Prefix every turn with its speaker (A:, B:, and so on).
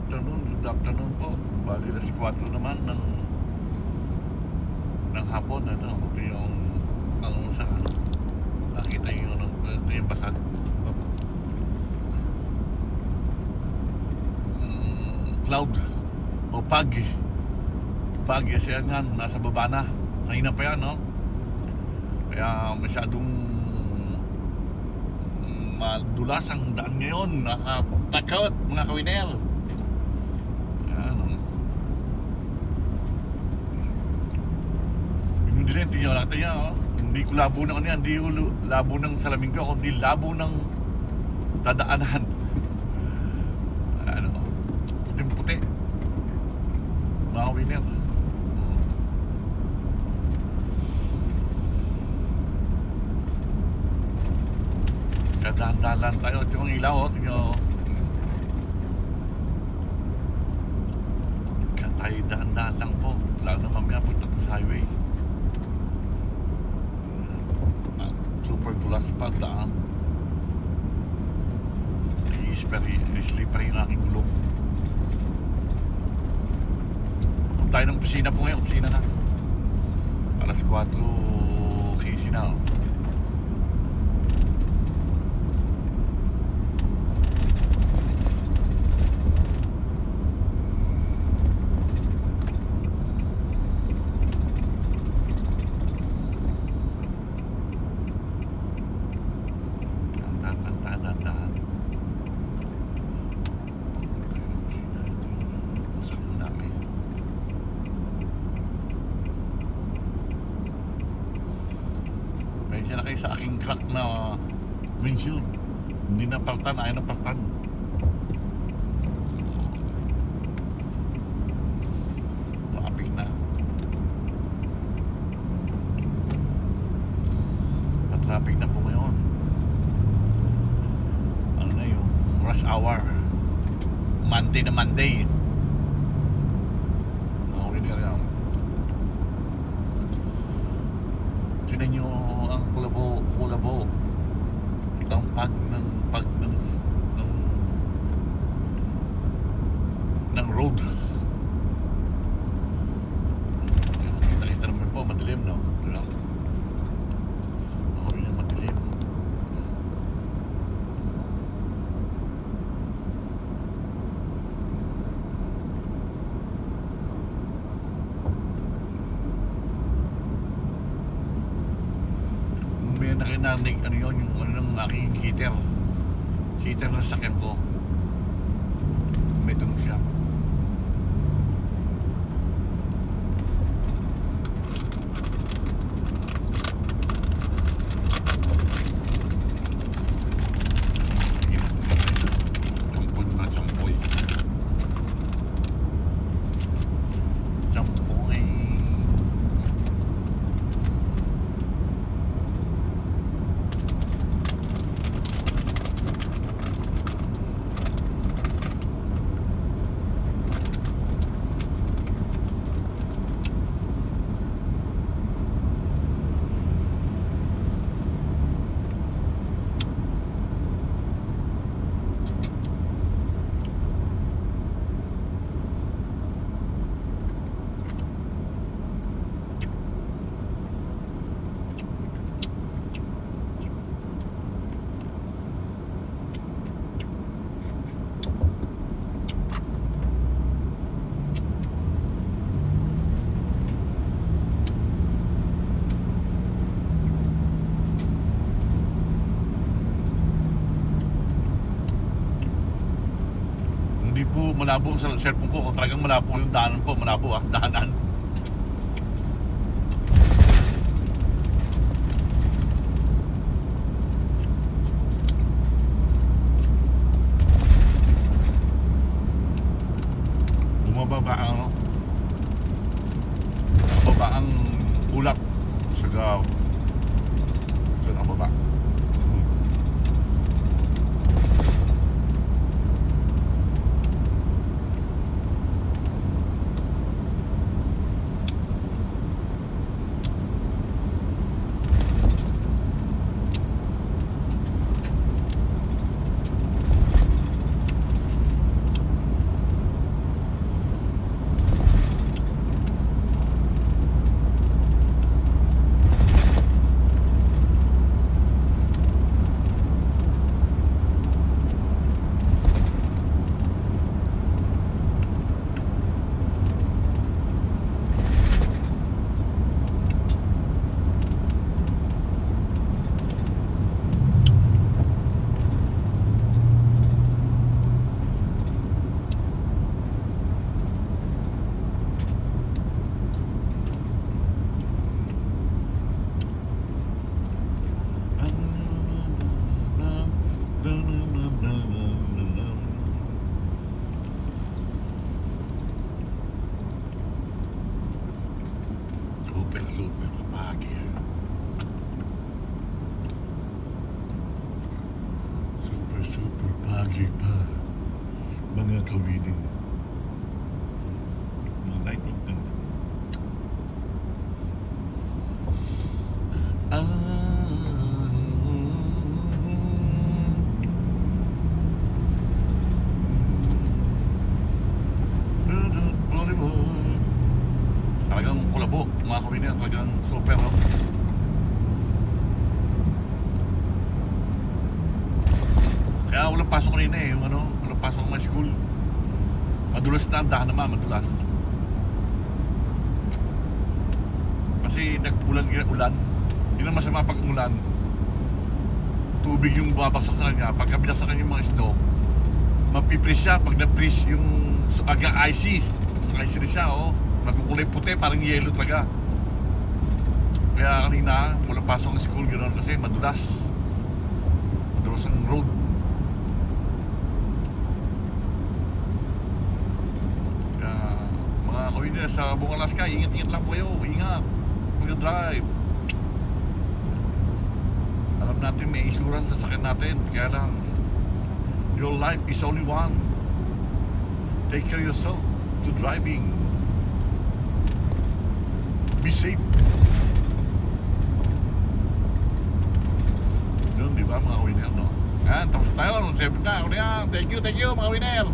A: Good afternoon po. Bali, alas 4 naman ng hapon, ano, ito yung sa nakita yung ito yung basag. Cloud o pag kasi yan, nasa baba na. Kanina pa yan, no? Kaya masyadong madulas ang daan ngayon. Nakatakot mga kawiner. Yung dilim, tingnan natin yan, oh. Hindi ko labo ng ano yan, hindi ko labo ng salamin ko, kundi labo ng dadaanan. Ano, puting-puti mga kawiner. Dahan-dahan tayo. Ito yung ilaw, oh. Tingnan, oh. Kaya tayo dahan-dahan lang po. Lalo na mamaya punta sa highway. Super dulas pa ang daan. Slippery yung aking gulong. Kung tayo ng opisina po ngayon, opisina na. Alas 4:15 na, oh. Medyo na kayo sa aking crack na windshield. Hindi na paltan, ayaw na paltan. Traffic na. Pa-traffic na po ngayon. Ano na yung rush hour. Monday na Monday. Okay na yan. Tignan nyo ang kulabo ang pag ng road. Nakita naman po madilim, no? Okay na madilim. May nakinarinig ano yun, yung ano ng aking heater na sakyan ko, may tunog siya. Hindi po malabo sa cellphone ko. Kung talagang malabo yung daanan po, malabo, daanan. Bumababa ang ulap sa baba. Kawining. Night of the talagang kulabo, mga kawining, talagang super, no? Kaya walang pasok kanina eh, yung ano, walang pasok ng school. Madulas na, ang daan naman, madulas. Kasi nag-ulan, yun ang masama pag umulan. Tubig yung babaksak sa kanya. Pagka binaksakan yung mga snow, mapiprease siya. Pag na-freeze yung icy na siya, oh. Magkukulay puti, parang yellow talaga. Kaya kanina, walang pasok ng school, gano'n kasi madulas. Madulas ang road. Kaya, mga kawin sa buong Alaska, ingat-ingat lang po kayo. Ingat. Mag-drive. Alam natin may insurance sa sakit natin. Kaya lang, your life is only one. Take care of yourself to driving. Be safe. Yun, di ba mga winner, no? Yan, tapos tayo. 7 na. Thank you mga winner.